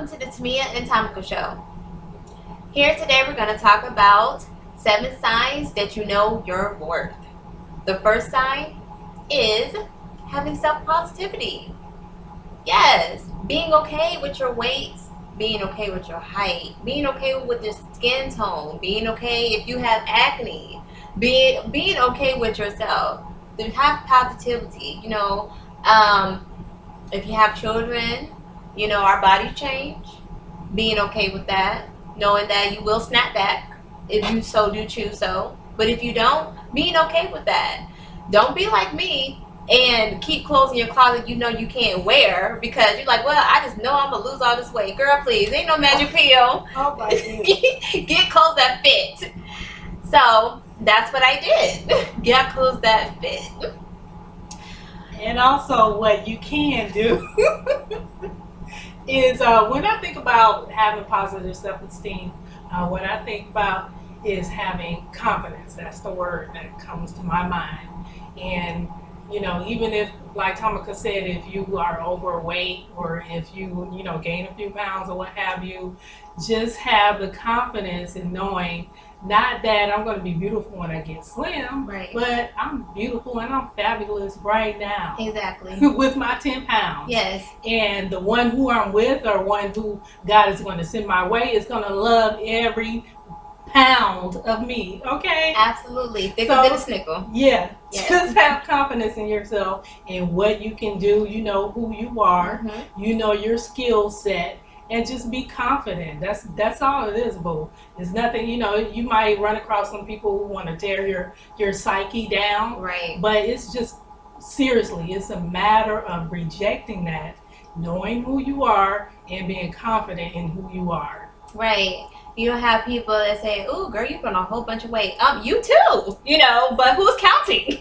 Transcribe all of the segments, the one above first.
welcome to the Tamia and Tamika Show. Here today we're going to talk about 7 signs that you know your worth. The first sign is having self-positivity. Yes, being okay with your weight, being okay with your height, being okay with your skin tone, being okay if you have acne, being okay with yourself. To have positivity, if you have children, our bodies change. Being okay with that, knowing that you will snap back if you so do choose so. But if you don't, being okay with that. Don't be like me and keep clothes in your closet you know you can't wear because you're like, well, I just know I'm gonna lose all this weight. Girl, please, ain't no magic pill. Oh my goodness. Get clothes that fit. So that's what I did. Get clothes that fit. And also, what you can do is when I think about having positive self-esteem, what I think about is having confidence. That's the word that comes to my mind. And even if, like Tamika said, if you are overweight or if you gain a few pounds or what have you, just have the confidence in knowing not that I'm going to be beautiful when I get slim, Right. but I'm beautiful and I'm fabulous right now. Exactly. With my 10 pounds. Yes. And the one who I'm with or one who God is going to send my way is going to love every pound of me. Okay? Absolutely. Thicker So- than a snickle. Yeah. Yes. Just have confidence in yourself and what you can do. You know who you are. Mm-hmm. You know your skill set. And just be confident. That's all it is, boo. It's nothing, you might run across some people who want to tear your psyche down. Right. But it's just, seriously, it's a matter of rejecting that, knowing who you are, and being confident in who you are. Right. You don't have people that say, "Ooh, girl, you put on a whole bunch of weight." You too. But who's counting?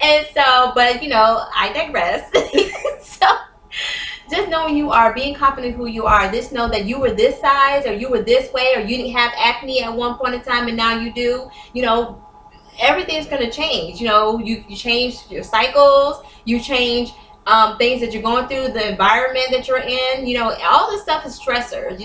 And so, but I digress. So, just knowing you are, being confident who you are. Just know that you were this size, or you were this way, or you didn't have acne at one point in time, and now you do. Everything's gonna change. You change your cycles. You change things that you're going through, the environment that you're in. All this stuff is stressors.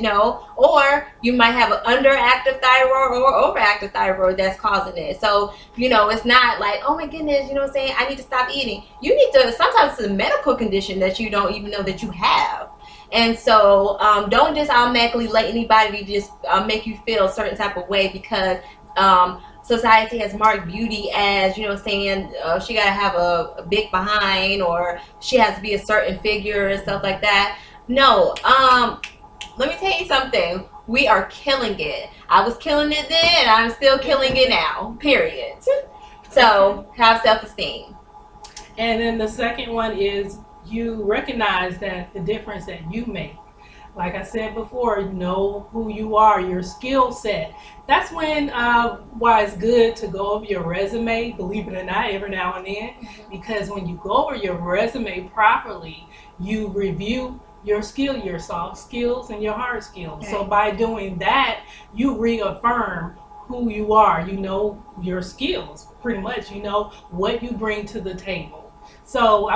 Or you might have an underactive thyroid or overactive thyroid that's causing it. So it's not like, oh my goodness, what I'm saying, I need to stop eating. You need to. Sometimes it's a medical condition that you don't even know that you have. And so don't just automatically let anybody just make you feel a certain type of way because society has marked beauty as, saying she got to have a big behind, or she has to be a certain figure and stuff like that. No, let me tell you something. We are killing it. I was killing it then, and I'm still killing it now, period. So have self-esteem. And then the second one is you recognize that the difference that you make. Like I said before, know who you are, your skill set. That's when why it's good to go over your resume, believe it or not, every now and then. Because when you go over your resume properly, you review your skill, your soft skills and your hard skills. Okay. So by doing that, you reaffirm who you are. You know your skills, pretty much. You know what you bring to the table. So,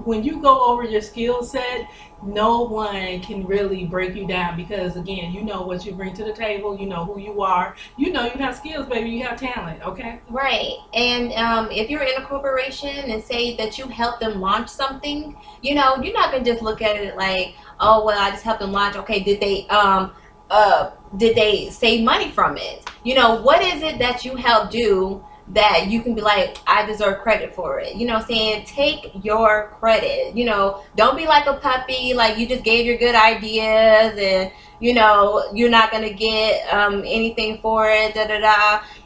when you go over your skill set, no one can really break you down because, again, you know what you bring to the table. You know who you are. You know you have skills, baby. You have talent, okay? Right. And if you're in a corporation and say that you help them launch something, you're not going to just look at it like, oh, well, I just helped them launch. Okay, did they save money from it? What is it that you help do that you can be like, I deserve credit for it? Take your credit. Don't be like a puppy, like you just gave your good ideas and you're not gonna get anything for it,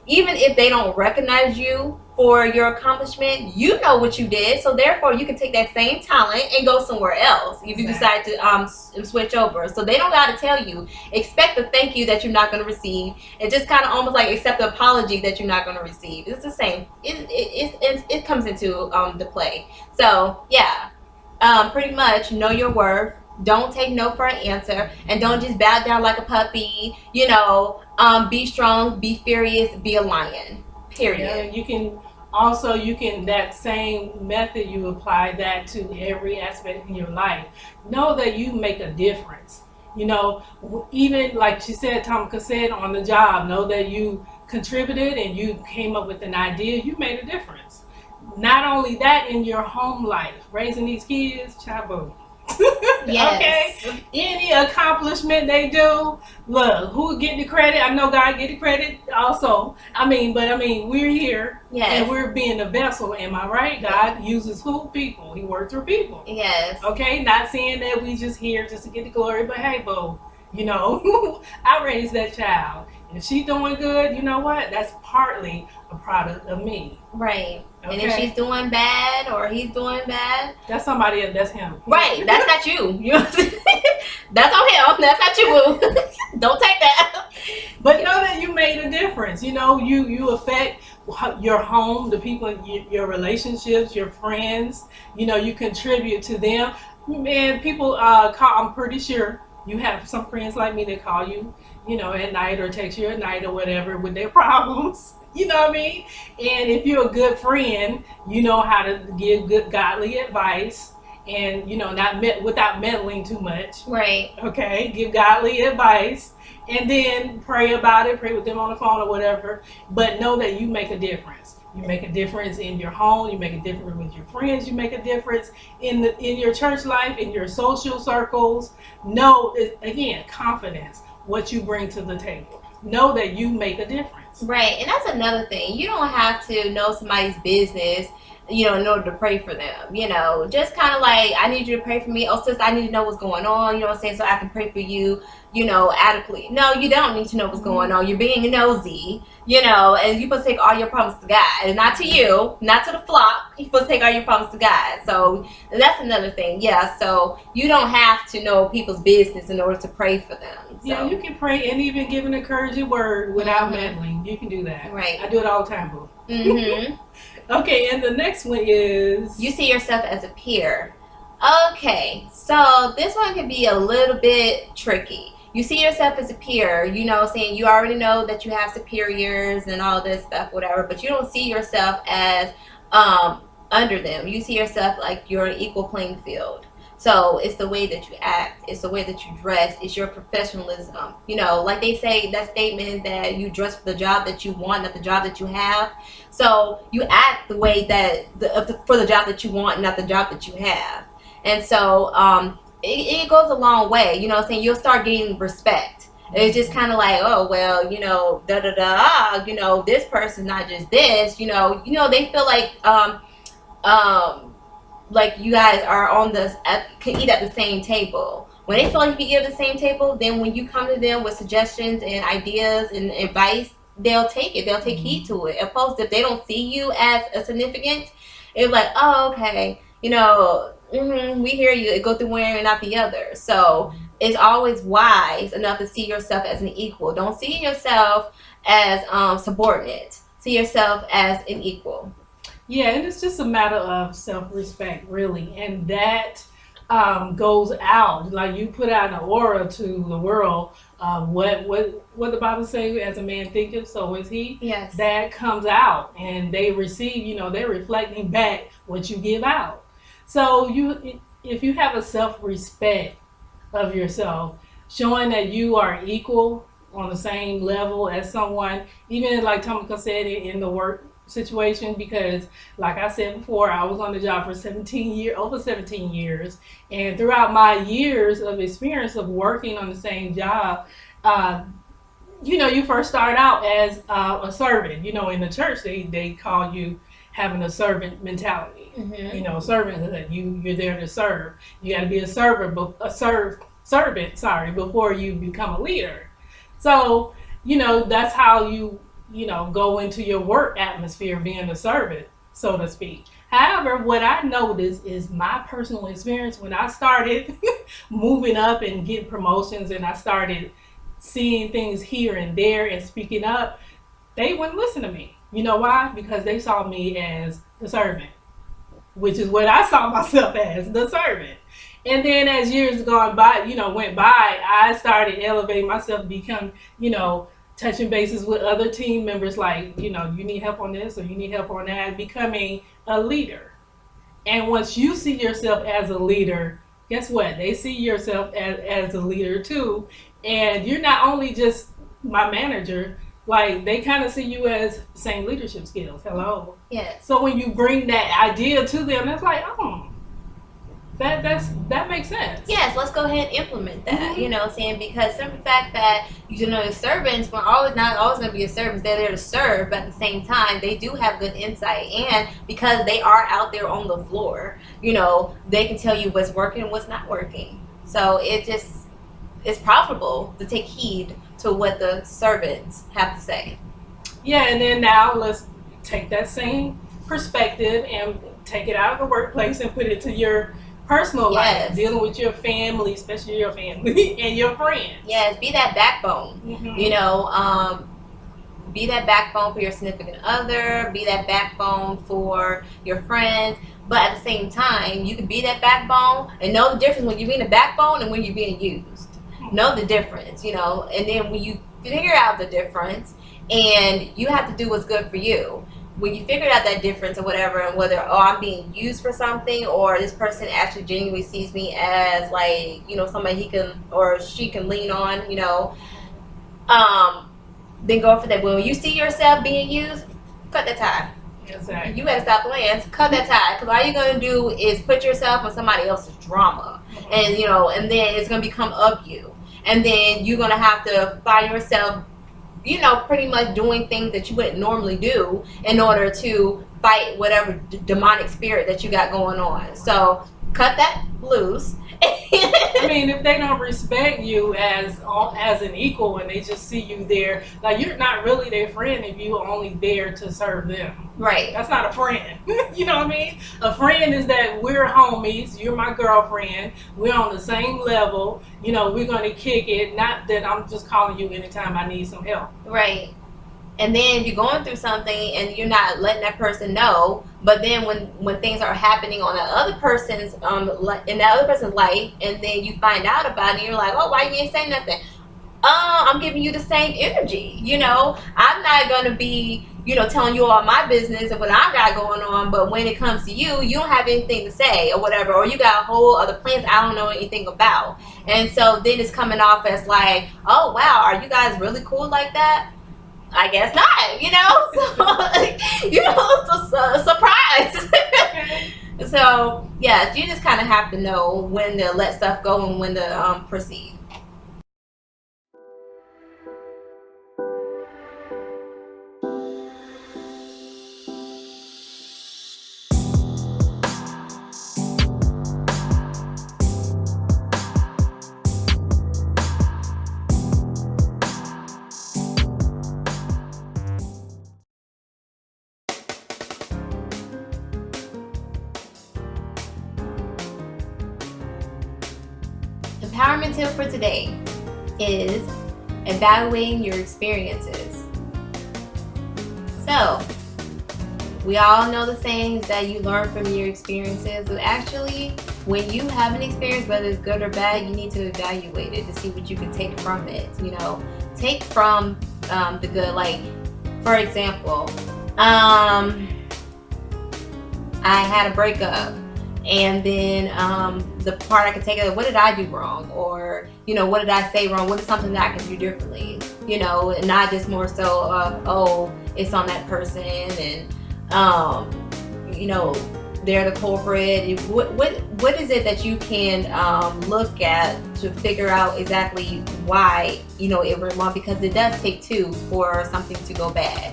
even if they don't recognize you for your accomplishment. You know what you did, so therefore you can take that same talent and go somewhere else if you decide to switch over. So they don't got to tell you. Expect a thank you that you're not going to receive, and just kind of almost like accept the apology that you're not going to receive. It's the same. It comes into the play. So yeah, pretty much know your worth. Don't take no for an answer, and don't just bow down like a puppy. Be strong, be furious, be a lion. Period. Yeah, you can that same method, you apply that to every aspect in your life. Know that you make a difference. You know, even like she said, Tamika said, on the job, know that you contributed and you came up with an idea. You made a difference. Not only that, in your home life, raising these kids, chaboo. Okay, Yes. any accomplishment they do, look, who get the credit? I know God get the credit also. But we're here and Yes. we're being a vessel. Am I right? God uses who? People. He works through people. Yes. Okay, not saying that we just here just to get the glory, but hey, boo, you know, I raised that child. If she's doing good, you know what? That's partly a product of me. Right. And if Okay, she's doing bad or he's doing bad, that's somebody else. That's him. right, that's not you. You know what I'm saying? That's on him. That's not you, boo. Don't take that. But know that you made a difference. You know, you affect your home, the people, your relationships, your friends. You know, you contribute to them. Man, people call. I'm pretty sure you have some friends like me that call you, you know, at night or text you at night or whatever with their problems. You know what I mean? And if you're a good friend, you know how to give good godly advice, and you know not without meddling too much. Right. Okay, give godly advice, and then pray about it, pray with them on the phone or whatever. But know that you make a difference. You make a difference in your home, you make a difference with your friends, you make a difference in your church life, in your social circles. Know, again, confidence, what you bring to the table. Know that you make a difference. Right. And that's another thing. You don't have to know somebody's business, you know, in order to pray for them. You know, just kind of like, I need you to pray for me. Oh, sis, I need to know what's going on. You know what I'm saying? So I can pray for you, you know, adequately. No, you don't need to know what's going on. You're being nosy, you know, and you're supposed to take all your problems to God. And not to you, not to the flock. You're supposed to take all your problems to God. So that's another thing. Yeah. So you don't have to know people's business in order to pray for them. So. Yeah, you can pray and even give an encouraging word without Mhm. meddling. You can do that. Right. I do it all the time, boo. Mm-hmm. Okay, and the next one is You see yourself as a peer. Okay, so this one can be a little bit tricky. You see yourself as a peer, you know, saying you already know that you have superiors and all this stuff, whatever, but you don't see yourself as under them. You see yourself like you're an equal playing field. So it's the way that you act, it's the way that you dress, it's your professionalism. You know, like they say that statement that you dress for the job that you want, not the job that you have. So you act the way that for the job that you want, not the job that you have. And so it goes a long way. You know what I'm saying? You'll start getting respect. It's just kind of like, oh well, you know, da da da. You know, this person's not just this. They feel like you guys are can eat at the same table. When they feel like you can eat at the same table, then when you come to them with suggestions and ideas and advice, they'll take it. They'll take heed to it. Opposed if they don't see you as a significant, it's like, oh, okay, we hear you. It go through one ear and not the other. So it's always wise enough to see yourself as an equal. Don't see yourself as subordinate. See yourself as an equal. Yeah, and it's just a matter of self-respect, really, and that goes out. Like you put out an aura to the world. What the Bible say? As a man thinketh, so is he. Yes. That comes out, and they receive. You know, they're reflecting back what you give out. So if you have a self-respect of yourself, showing that you are equal on the same level as someone, even like Tamika said in the work situation, because like I said before, I was on the job for over 17 years, and throughout my years of experience of working on the same job, you first start out as a servant. In the church they call you having a servant mentality. Mm-hmm. Servant, you're there to serve. You got to be a servant before you become a leader. So that's how you go into your work atmosphere, being a servant, so to speak. However, what I noticed is my personal experience when I started moving up and getting promotions, and I started seeing things here and there and speaking up, they wouldn't listen to me. You know why? Because they saw me as the servant, which is what I saw myself as, the servant. And then as years went by, I started elevating myself to become, touching bases with other team members, like, you need help on this or you need help on that, becoming a leader. And once you see yourself as a leader, guess what? They see yourself as a leader too. And you're not only just my manager, like they kind of see you as same leadership skills. Hello. Yes. So when you bring that idea to them, it's like, oh, that makes sense. Yes, let's go ahead and implement that. Mhm. You know what I'm saying? Because the fact that you know the servants were always not always gonna be a servants, they're there to serve, but at the same time they do have good insight, and because they are out there on the floor, you know, they can tell you what's working and what's not working. So it's profitable to take heed to what the servants have to say. Yeah, and then now let's take that same perspective and take it out of the workplace and put it to your personal Yes. life, dealing with your family, especially your family and your friends. Yes, be that backbone. Mhm. You know, be that backbone for your significant other, be that backbone for your friends, but at the same time you can be that backbone and know the difference when you're being a backbone and when you're being used. Know the difference, you know, and then when you figure out the difference, and you have to do what's good for you, when you figure out that difference or whatever, and whether I'm being used for something or this person actually genuinely sees me as, like, you know, somebody he can or she can lean on, you know, then go for that. When you see yourself being used, cut that tie. Exactly. You better stop playing. Cut that tie, because all you're gonna do is put yourself on somebody else's drama, and you know, and then it's gonna become of you, and then you're gonna have to find yourself, you know, pretty much doing things that you wouldn't normally do in order to fight whatever demonic spirit that you got going on. So cut that loose. I mean, if they don't respect you as an equal and they just see you there, like you're not really their friend if you are only there to serve them. Right. That's not a friend. You know what I mean? A friend is that we're homies. You're my girlfriend. We're on the same level. You know, we're going to kick it. Not that I'm just calling you anytime I need some help. Right. And then if you're going through something and you're not letting that person know, but then when things are happening on that other person's in that other person's life, and then you find out about it, you're like, oh, why you ain't saying nothing? I'm giving you the same energy. You know, I'm not gonna be, you know, telling you all my business and what I got going on, but when it comes to you, you don't have anything to say or whatever, or you got a whole other plans I don't know anything about. And so then it's coming off as like, oh wow, are you guys really cool like that? I guess not, you know. So, you know, it's a surprise. So, yes, you just kind of have to know when to let stuff go and when to proceed. Empowerment tip for today is evaluating your experiences. So, we all know the sayings that you learn from your experiences, but actually, when you have an experience, whether it's good or bad, you need to evaluate it to see what you can take from it. You know, take from the good. Like, for example, I had a breakup, and then the part I could take of, what did I do wrong, or you know, what did I say wrong? What is something that I can do differently? You know, and not just more so of, oh, it's on that person, and you know, they're the culprit. What is it that you can look at to figure out exactly why, you know, it went wrong? Because it does take two for something to go bad.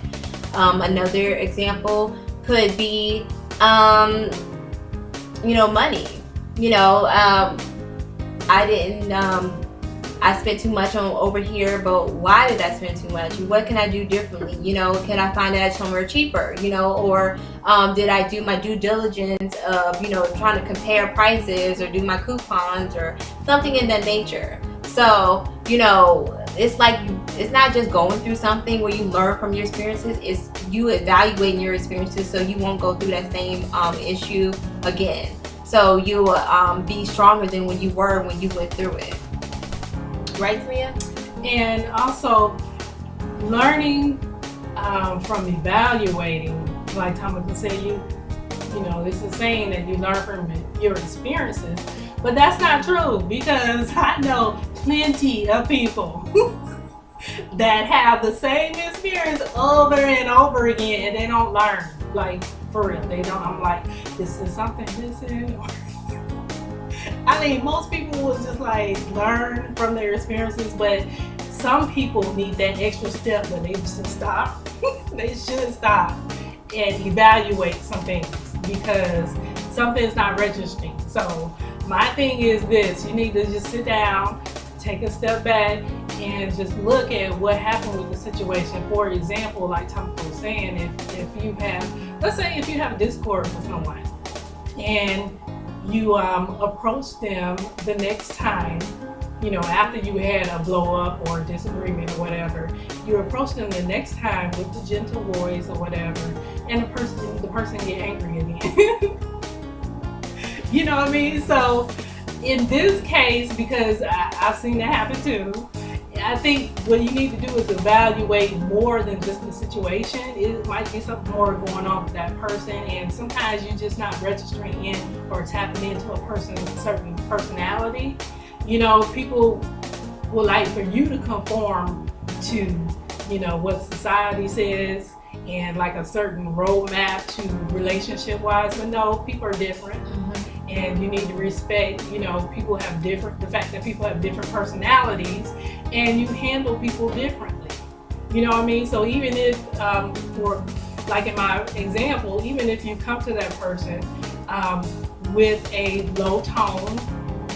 Another example could be you know, money. You know, I spent too much on over here, but why did I spend too much? What can I do differently? You know, can I find it somewhere cheaper? You know, or did I do my due diligence of, you know, trying to compare prices or do my coupons or something in that nature? So, you know, it's like, it's not just going through something where you learn from your experiences, it's you evaluating your experiences so you won't go through that same issue again. So you will be stronger than when you were when you went through it. Right, Mia? And also learning from evaluating, like Thomas said, you know, this is saying that you learn from your experiences, But that's not true, because I know plenty of people that have the same experience over and over again, and they don't learn. Like, for real, they don't. I'm like, this is something missing. I mean, most people will just like learn from their experiences, but some people need that extra step where they should stop. They should stop and evaluate some things, because something's not registering. So my thing is this: you need to just sit down, take a step back, and just look at what happened with the situation. For example, like Tamika was saying, if you have, let's say if you have discord with someone and you approach them the next time, you know, after you had a blow up or a disagreement or whatever, you approach them the next time with the gentle voice or whatever, and the person get angry again. You know what I mean? So in this case, because I've seen that happen too, I think what you need to do is evaluate more than just the situation. It might be something more going on with that person, and sometimes you're just not registering in or tapping into a person's certain personality. You know, people would like for you to conform to, you know, what society says and like a certain roadmap to relationship wise, but no, people are different. And you need to respect, you know, the fact that people have different personalities, and you handle people differently. You know what I mean? So even if, for like in my example, even if you come to that person with a low tone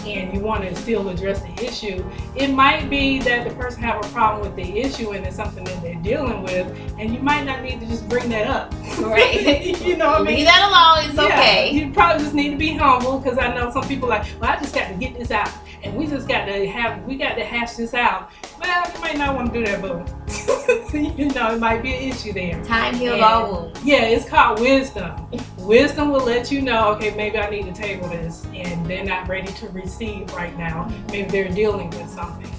and you want to still address the issue, it might be that the person have a problem with the issue and it's something that they're dealing with, and you might not need to just bring that up. Right. You know what I mean? Leave that alone. It's okay. You probably just need to be humble, because I know some people like, well, I just got to get this out, and we got to hash this out. Well, you might not want to do that, boo. You know, it might be an issue there. Time heals all wounds. Yeah, it's called wisdom. Wisdom will let you know, okay, maybe I need to table this, and they're not ready to receive right now. Maybe they're dealing with something.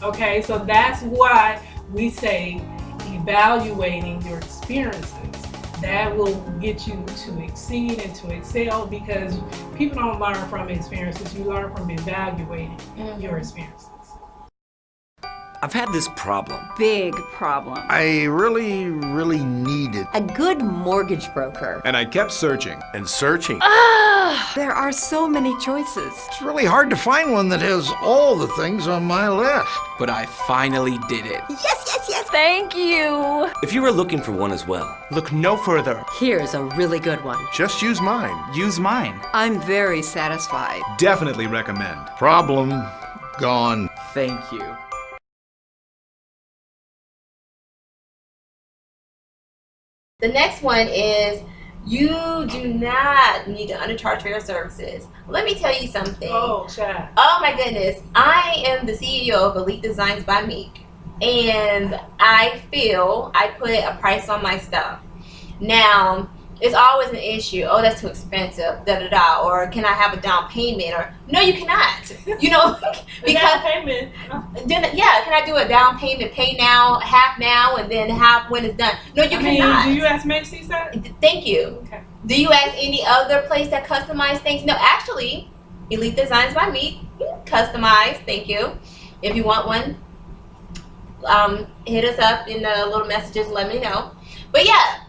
Okay, so that's why we say evaluating your experiences. That will get you to exceed and to excel, because people don't learn from experiences. You learn from evaluating your experiences. I've had this problem. Big problem. I really needed A good mortgage broker. And I kept searching. and searching. There are so many choices. It's really hard to find one that has all the things on my list. But I finally did it. Yes. Thank you. If you are looking for one as well, Look no further. Here's a really good one. Just use mine. Use mine. I'm very satisfied. Definitely recommend. Problem gone. thank you. The next one is, you do not need to undercharge for your services. Let me tell you something. Oh, child. Oh my goodness. I am the CEO of Elite Designs by Meek, and I feel I put a price on my stuff. Now, it's always an issue. Oh, that's too expensive, or can I have a down payment? Or no, you cannot. You know, because payment. then can I do a down payment, pay now, half now, and then half when it's done? No, you cannot. Do you ask Macy's that? Thank you. Okay. Do you ask any other place that customize things? No, actually, Elite Designs by Meek, customize. Thank you. If you want one, hit us up in the little messages. Let me know. But yeah,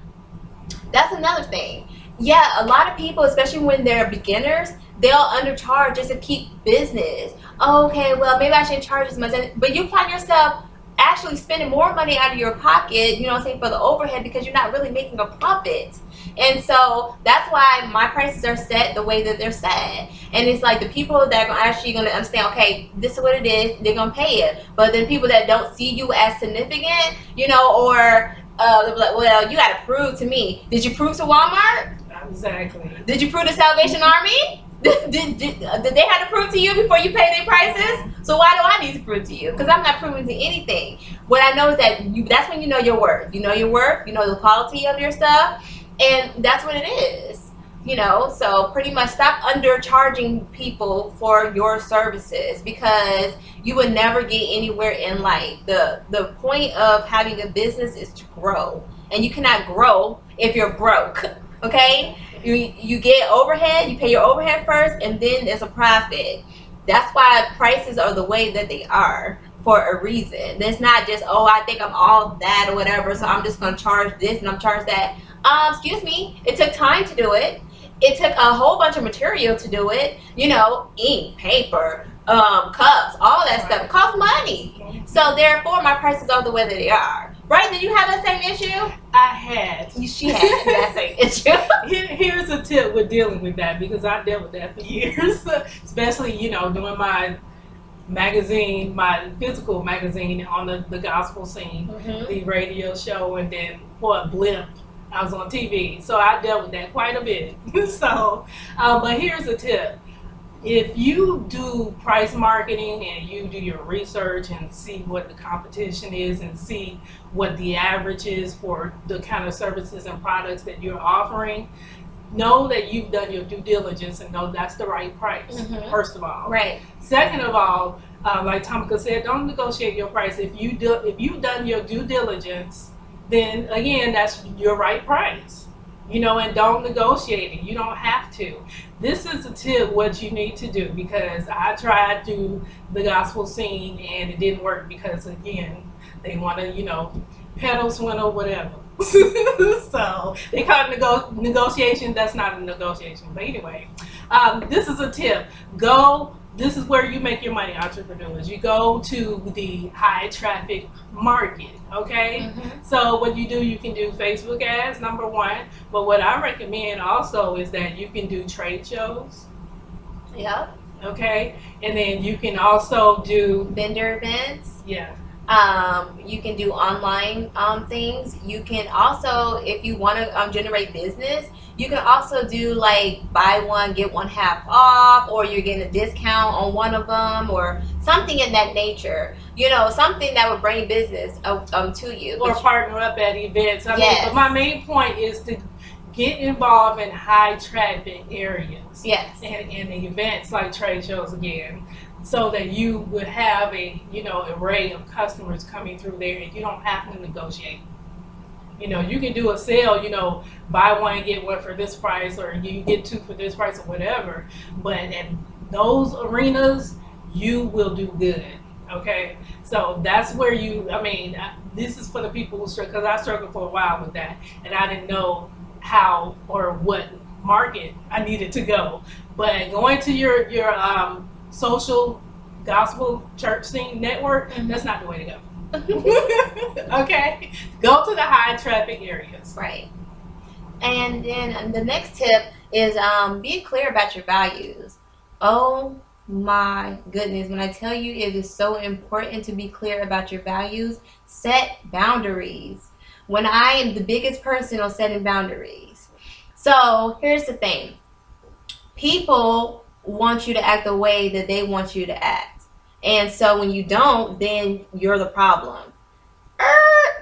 that's another thing. Yeah, a lot of people, especially when they're beginners, they'll undercharge just to keep business. Oh, okay, well, maybe I shouldn't charge as much. But you find yourself actually spending more money out of your pocket, you know what I'm saying, for the overhead, because you're not really making a profit. And so that's why my prices are set the way that they're set. And it's like the people that are actually going to understand, okay, this is what it is, they're going to pay it. But then people that don't see you as significant, you know, or they'll be like, well, you got to prove to me. Did you prove to Walmart? Exactly. Did you prove to Salvation Army? Did they have to prove to you before you pay their prices? So why do I need to prove to you? Because I'm not proving to anything. What I know is that that's when you know your worth. You know your worth. You know the quality of your stuff. And that's what it is. You know, so pretty much stop undercharging people for your services, because you would never get anywhere in life. The point of having a business is to grow. And you cannot grow if you're broke. Okay, you get overhead, you pay your overhead first, and then there's a profit. That's why prices are the way that they are for a reason. There's not just, oh, I think I'm all that or whatever, so I'm just gonna charge this and I'm charge that. Excuse me, it took time to do it. It took a whole bunch of material to do it. You know, ink, paper, cups, all that stuff. It costs money. So therefore, my prices are the way that they are. Right? Did you have that same issue? I had. She had that same issue. Here's a tip with dealing with that, because I dealt with that for years, especially, you know, doing my magazine, my physical magazine on the gospel scene, the radio show, and then for a blip, I was on TV. So I dealt with that quite a bit. So, but here's a tip. If you do price marketing and you do your research and see what the competition is and see what the average is for the kind of services and products that you're offering, know that you've done your due diligence and know that's the right price, first of all. Right. Second of all, like Tamika said, don't negotiate your price. If you've done your due diligence, then again, that's your right price. You know, and don't negotiate it. You don't have to. This is a tip what you need to do, because I tried to the gospel scene and it didn't work because, again, they want to, you know, pedal, swing, or whatever. So they call it negotiation. That's not a negotiation. But anyway, this is a tip. This is where you make your money, entrepreneurs. You go to the high traffic market, okay? So what you do, you can do Facebook ads, number one. But what I recommend also is that you can do trade shows. Yep. Okay? And then you can also do vendor events. Yeah. You can do online things. You can also, if you want to generate business, you can also do like buy one get one half off, or you're getting a discount on one of them, or something in that nature. You know, something that would bring business to you. Or partner up at events. I Yes. mean, but my main point is to get involved in high traffic areas. Yes. And the events like trade shows again, so that you would have a, you know, array of customers coming through there and you don't have to negotiate. You know, you can do a sale, you know, buy one, get one for this price, or you get two for this price, or whatever. But in those arenas, you will do good. Okay? So that's where this is for the people who struggle, because I struggled for a while with that, and I didn't know how or what market I needed to go. But going to your social gospel church scene network, that's not the way to go. Okay, go to the high traffic areas. Right. And then the next tip is be clear about your values. Oh my goodness, when I tell you it is so important to be clear about your values, set boundaries. When I am the biggest person on setting boundaries. So here's the thing. People want you to act the way that they want you to act. And so when you don't, then you're the problem.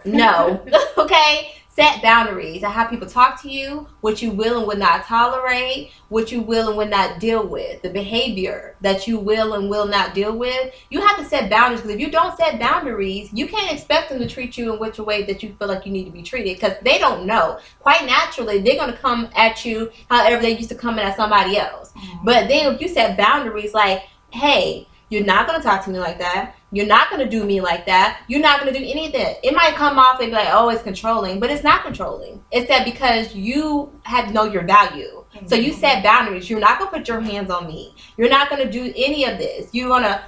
No. Okay? Set boundaries. I have people talk to you, what you will and will not tolerate, what you will and will not deal with, the behavior that you will and will not deal with. You have to set boundaries, because if you don't set boundaries, you can't expect them to treat you in which way that you feel like you need to be treated, because they don't know. Quite naturally, they're going to come at you however they used to come at somebody else. But then if you set boundaries like, hey, you're not going to talk to me like that. You're not going to do me like that. You're not going to do anything. It might come off and be like, oh, it's controlling. But it's not controlling. It's that because you have to know your value. So you set boundaries. You're not going to put your hands on me. You're not going to do any of this. I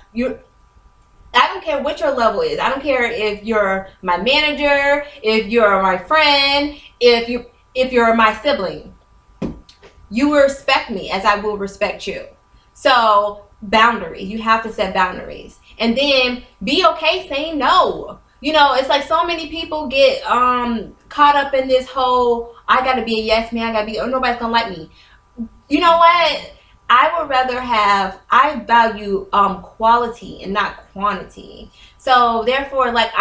don't care what your level is. I don't care if you're my manager, if you're my friend, if you're my sibling. You will respect me as I will respect you. So boundaries. You have to set boundaries. And then be okay saying no. You know, it's like so many people get caught up in this whole, I gotta be a yes man, or nobody's gonna like me. You know what? I value quality and not quantity. So therefore, like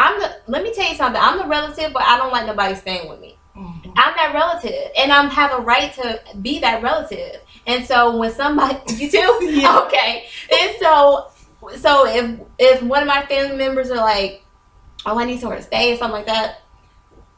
let me tell you something, I'm the relative, but I don't like nobody staying with me. I'm that relative, and I have a right to be that relative. And so when somebody, you too? Yeah. Okay. And so if one of my family members are like, oh, I need somewhere to stay or something like that,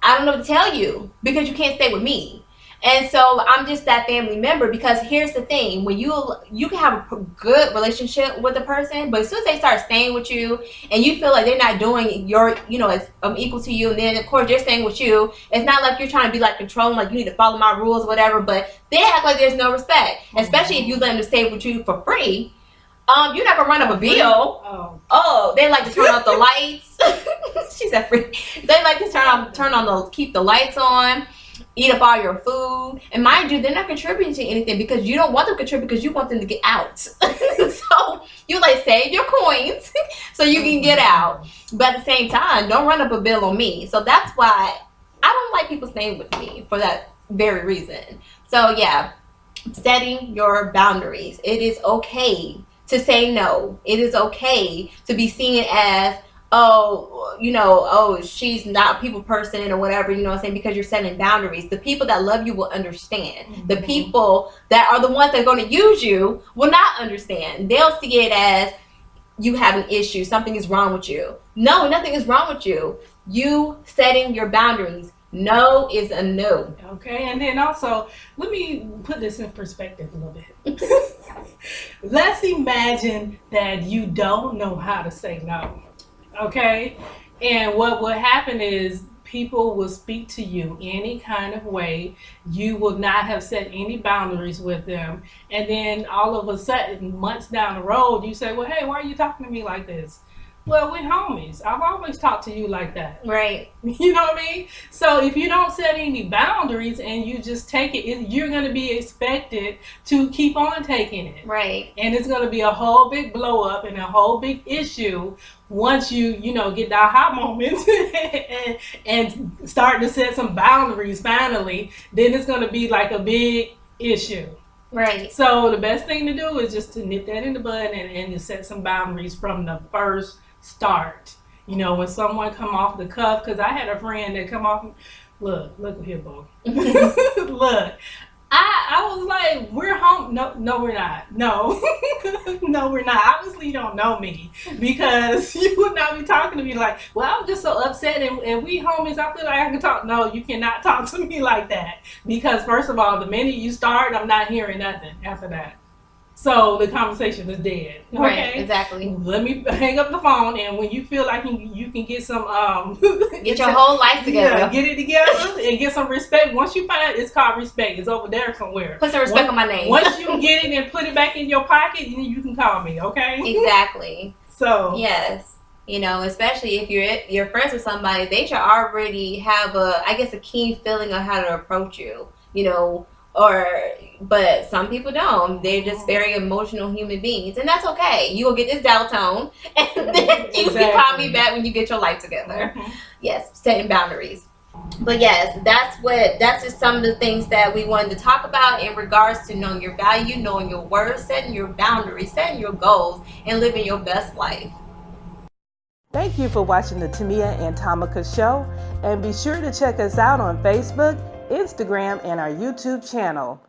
I don't know what to tell you, because you can't stay with me. And so I'm just that family member, because here's the thing: when you can have a good relationship with a person, but as soon as they start staying with you and you feel like they're not doing your, as equal to you, and then of course they're staying with you, it's not like you're trying to be like controlling, like you need to follow my rules or whatever, but they act like there's no respect, especially if you let them stay with you for free. You're not gonna run up a bill. Oh, they like to turn off the lights. She said free. They like to keep the lights on, eat up all your food. And mind you, they're not contributing to anything, because you don't want them to contribute, because you want them to get out. So you like save your coins so you can get out. But at the same time, don't run up a bill on me. So that's why I don't like people staying with me, for that very reason. So yeah, setting your boundaries. It is okay to say no. It is okay to be seen as, she's not a people person or whatever, what I'm saying, because you're setting boundaries. The people that love you will understand. Mm-hmm. The people that are the ones that are going to use you will not understand. They'll see it as you have an issue, something is wrong with you. No, nothing is wrong with you. You setting your boundaries. No is a no. Okay, and then also, let me put this in perspective a little bit. Let's imagine that you don't know how to say no. Okay, and what will happen is people will speak to you any kind of way. You will not have set any boundaries with them, and then all of a sudden, months down the road, you say, well, hey, why are you talking to me like this? Well, we're homies. I've always talked to you like that. Right. You know what I mean? So if you don't set any boundaries and you just take it, you're going to be expected to keep on taking it. Right. And it's going to be a whole big blow up and a whole big issue once you get the aha moment and start to set some boundaries finally. Then it's going to be like a big issue. Right. So the best thing to do is just to nip that in the bud and to set some boundaries from the first start. When someone come off the cuff, because I had a friend that come off, look here, Bo. Look, I was like, we're home. No, we're not. No, no, we're not. Obviously, you don't know me, because you would not be talking to me like, well, I'm just so upset and we homies, I feel like I can talk. No, you cannot talk to me like that, because first of all, the minute you start, I'm not hearing nothing after that. So the conversation is dead. Okay? Right, exactly. Let me hang up the phone, and when you feel like you can get some get your whole life together. Yeah, get it together and get some respect. Once you find it, it's called respect. It's over there somewhere. Put some respect on my name. Once you get it and put it back in your pocket, then you can call me, okay? Exactly. So yes. Especially if you're friends with somebody, they should already have a keen feeling on how to approach you, but some people don't. They're just very emotional human beings, and that's okay. You will get this dial tone, and then you can call me back when you get your life together. Mm-hmm. Yes, setting boundaries. But yes, that's just some of the things that we wanted to talk about in regards to knowing your value, knowing your worth, setting your boundaries, setting your goals, and living your best life. Thank you for watching the Tamia and Tamika Show, and be sure to check us out on Facebook, Instagram, and our YouTube channel.